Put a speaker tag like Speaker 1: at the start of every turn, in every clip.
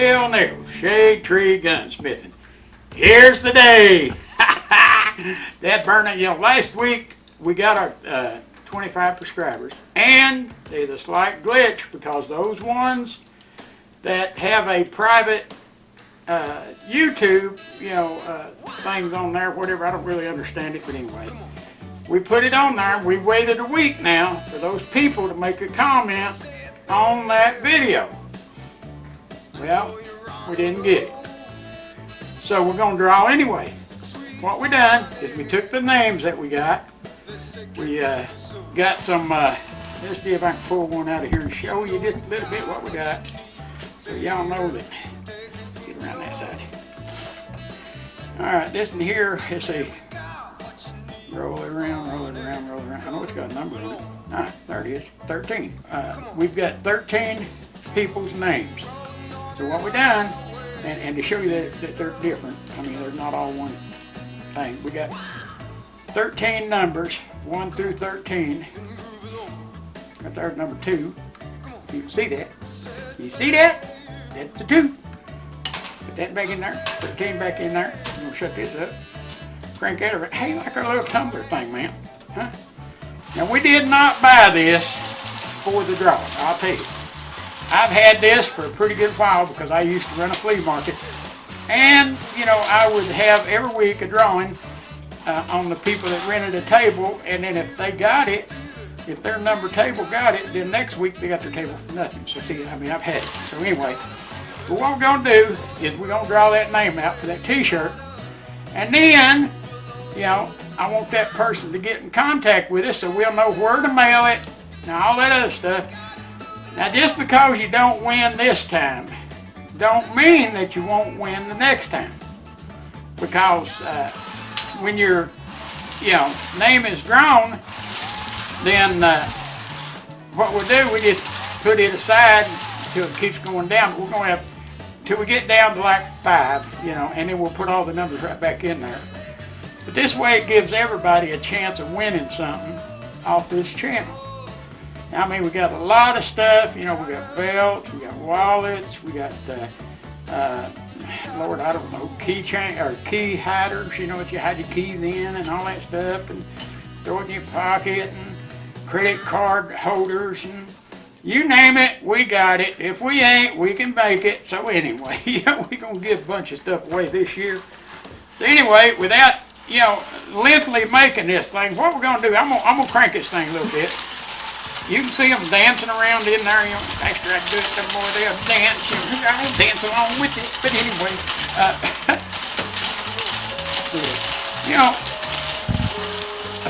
Speaker 1: Bill Nichols, Shade Tree Gunsmithing. Here's the day. That burning, last week we got our 25 subscribers, and there's a slight glitch because those ones that have a private YouTube, things on there, whatever, I don't really understand it, but anyway, we put it on there. We waited a week now for those people to make a comment on that video. Well, we didn't get it. So we're going to draw anyway. What we done is we took the names that we got. We got some, let's see if I can pull one out of here and show you just a little bit what we got. So y'all know that. Get around that side. Alright, this in here is a roll it around, roll it around, roll it around. I know it's got a number on it. Alright, there it is, 13. We've got 13 people's names. So what we done, and to show you that they're different, I mean they're not all one thing, we got 13 numbers, 1 through 13. Right there's number 2. You can see that. You see that? That's a 2. Put that back in there, 13 back in there. I'm going to shut this up. Crank that over. Hey, like our little tumbler thing, man. Huh? Now, we did not buy this for the draw, I'll tell you. I've had this for a pretty good while because I used to run a flea market. And, I would have every week a drawing on the people that rented a table, and then if they got it, if their number table got it, then next week they got their table for nothing. So see, I've had it. So anyway, but what we're going to do is we're going to draw that name out for that t-shirt, and then, I want that person to get in contact with us so we'll know where to mail it, and all that other stuff. Now just because you don't win this time, don't mean that you won't win the next time. Because when your name is drawn, then what we'll do, we just put it aside until it keeps going down. We're going to have, till we get down to like 5, and then we'll put all the numbers right back in there. But this way it gives everybody a chance of winning something off this channel. I mean, we got a lot of stuff, we got belts, we got wallets, we got, Lord, I don't know, keychain, or key hiders, that you hide your keys in and all that stuff, and throw it in your pocket, and credit card holders, and you name it, we got it. If we ain't, we can make it. So anyway, we're going to give a bunch of stuff away this year. So anyway, without, lengthily making this thing, what we're going to do, I'm going to crank this thing a little bit. You can see them dancing around in there, after I do it some more, they'll dance, I'll dance along with it, but anyway,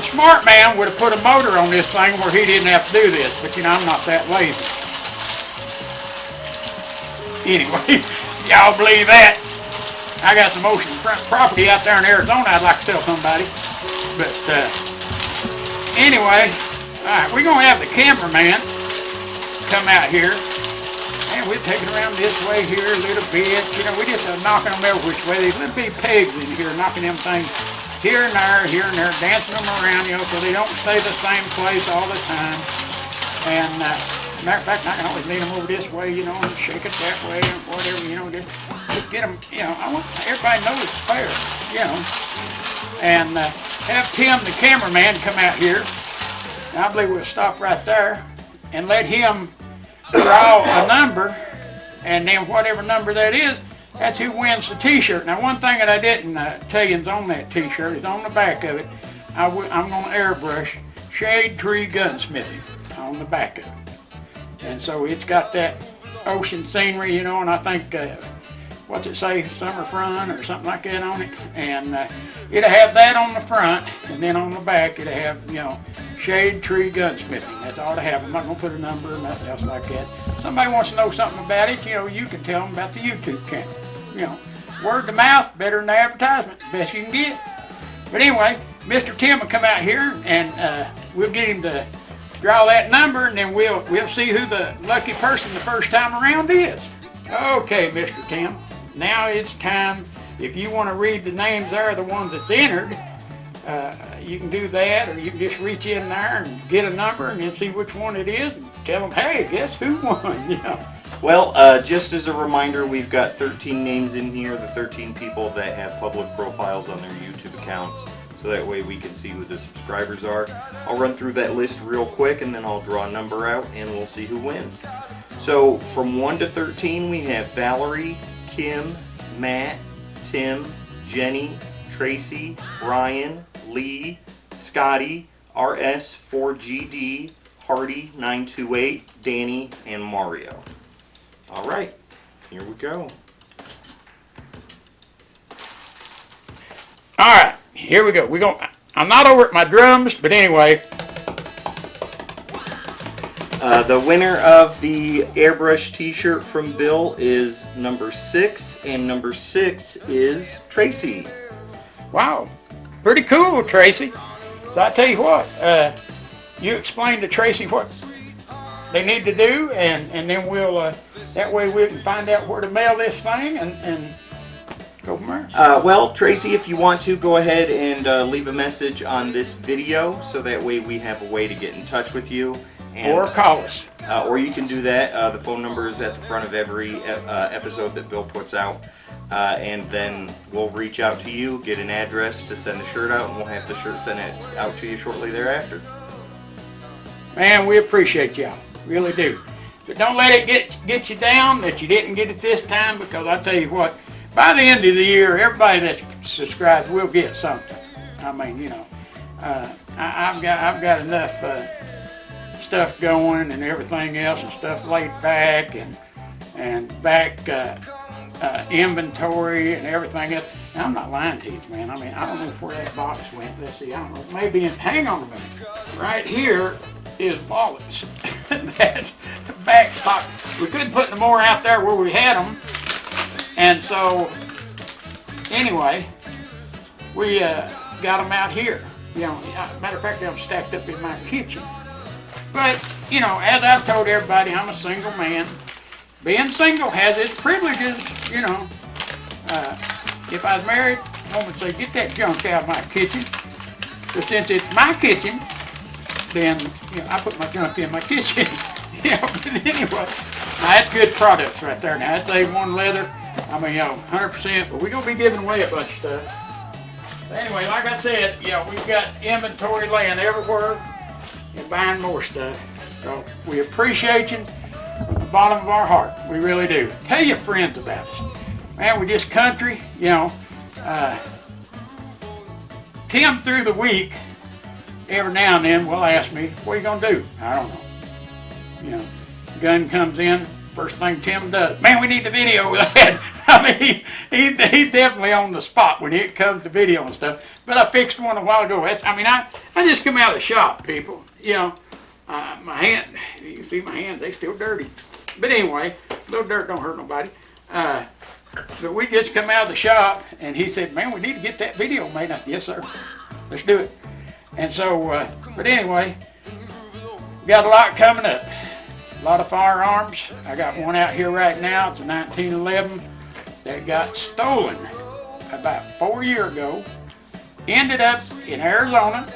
Speaker 1: a smart man would have put a motor on this thing where he didn't have to do this, but I'm not that lazy. Anyway, y'all believe that? I got some oceanfront property out there in Arizona I'd like to tell somebody, but anyway, alright, we're going to have the cameraman come out here, and we'll take it around this way here a little bit. We just knocking them every which way. There's little big pegs in here, knocking them things here and there, dancing them around, so they don't stay the same place all the time. And matter of fact, I can always lean them over this way, and shake it that way, or whatever, just get them, I want everybody to know it's fair, and have Tim, the cameraman, come out here. I believe we'll stop right there and let him draw a number, and then whatever number that is, that's who wins the t-shirt. Now one thing that I didn't tell you is on that t-shirt is on the back of it, I'm going to airbrush Shade Tree Gunsmithing on the back of it. And so it's got that ocean scenery, and I think, what's it say, summer front or something like that on it. And it'll have that on the front, and then on the back it'll have, Shade Tree Gunsmithing. That's all I have. I'm not going to put a number or nothing else like that. Somebody wants to know something about it, you can tell them about the YouTube channel. Word to mouth, better than the advertisement, best you can get. But anyway, Mr. Tim will come out here, and we'll get him to draw that number, and then we'll see who the lucky person the first time around is. Okay, Mr. Tim, now it's time. If you want to read the names there, the ones that's entered, you can do that, or you can just reach in there and get a number and then see which one it is and tell them, hey, guess who won?
Speaker 2: Well, just as a reminder, we've got 13 names in here, the 13 people that have public profiles on their YouTube accounts, so that way we can see who the subscribers are. I'll run through that list real quick and then I'll draw a number out and we'll see who wins. So from 1 to 13 we have Valerie, Kim, Matt, Tim, Jenny, Tracy, Ryan, Lee, Scotty, RS4GD, Hardy 928, Danny, and Mario. Alright, here we go.
Speaker 1: Alright, here we go. I'm not over at my drums, but anyway.
Speaker 2: The winner of the airbrush t-shirt from Bill is number 6, and number 6 is Tracy.
Speaker 1: Wow, pretty cool, Tracy. So I tell you what, you explain to Tracy what they need to do, and then we'll, that way we can find out where to mail this thing and go from there.
Speaker 2: Well, Tracy, if you want to, go ahead and leave a message on this video, so that way we have a way to get in touch with you. And,
Speaker 1: or call us.
Speaker 2: Or you can do that. The phone number is at the front of every episode that Bill puts out. And then we'll reach out to you, get an address to send the shirt out, and we'll have the shirt sent out to you shortly thereafter.
Speaker 1: Man, we appreciate y'all. Really do. But don't let it get you down that you didn't get it this time, because I tell you what, by the end of the year, everybody that's subscribed will get something. I mean, you know, I've got enough stuff going and everything else, and stuff laid back and back inventory and everything else. And I'm not lying to you, man. I mean, I don't know where that box went. Let's see. I don't know. Maybe hang on a minute. Right here is bullets. That's the back stock. We couldn't put no more out there where we had them, and so anyway, we got them out here. You know, matter of fact, they're stacked up in my kitchen. But, you know, as I've told everybody, I'm a single man. Being single has its privileges, you know. If I was married, I would say, get that junk out of my kitchen. But since it's my kitchen, then, you know, I put my junk in my kitchen. You know, but anyway, now that's good products right there. Now, that's A1 leather. I mean, you know, 100%, but we're going to be giving away a bunch of stuff. But anyway, like I said, you know, we've got inventory laying everywhere and buying more stuff. So we appreciate you from the bottom of our heart. We really do. Tell your friends about us. Man, we're just country, you know. Tim through the week, every now and then will ask me, what are you going to do? I don't know. You know, gun comes in, first thing Tim does, man, we need the video of that. I mean, he's definitely on the spot when it comes to video and stuff. But I fixed one a while ago. I mean, I just come out of the shop, people. You know, my hand, you can see my hands, they still dirty. But anyway, a little dirt don't hurt nobody. But we just come out of the shop, and he said, man, we need to get that video made. I said, yes, sir. Let's do it. And so, but anyway, got a lot coming up. A lot of firearms. I got one out here right now. It's a 1911 that got stolen about 4 years ago. Ended up in Arizona,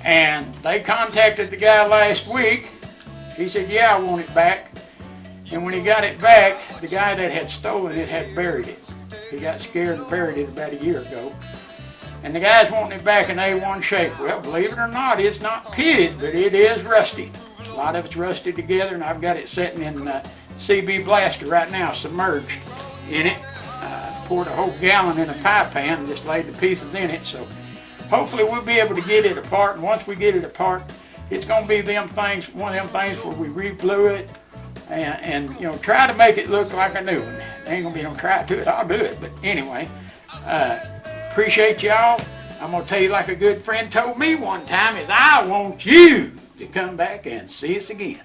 Speaker 1: and they contacted the guy last week. He said, yeah, I want it back. And when he got it back, the guy that had stolen it had buried it. He got scared and buried it about a year ago. And the guy's wanting it back in A1 shape. Well, believe it or not, it's not pitted, but it is rusty. A lot of it's rusted together, and I've got it sitting in CB Blaster right now, submerged in it. Poured a whole gallon in a pie pan and just laid the pieces in it. So hopefully we'll be able to get it apart. And once we get it apart, it's going to be them things, one of them things where we re-blue it and you know, try to make it look like a new one. There ain't going to be no try to it. I'll do it. But anyway, appreciate y'all. I'm going to tell you like a good friend told me one time is I want you to come back and see us again.